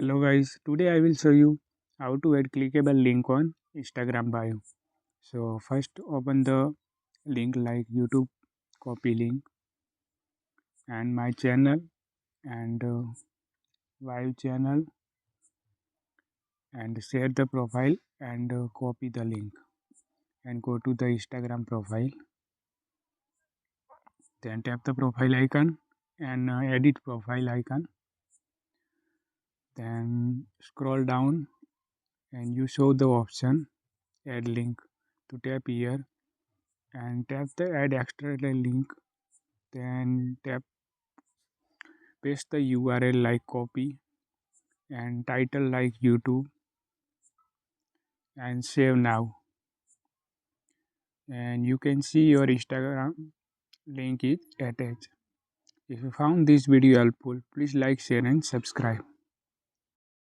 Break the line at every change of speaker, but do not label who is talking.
Hello guys, today I will show you how to add clickable link on Instagram bio. So first open the link like YouTube copy link and my channel and Vive channel and share the profile and copy the link and go to the Instagram profile. Then tap the profile icon and edit profile icon. Then scroll down and you show the option add link to tap here and tap the add extra link, then tap paste the URL like copy and title like YouTube and save now, and you can see your Instagram link is attached. If you found this video helpful, please like, share and subscribe.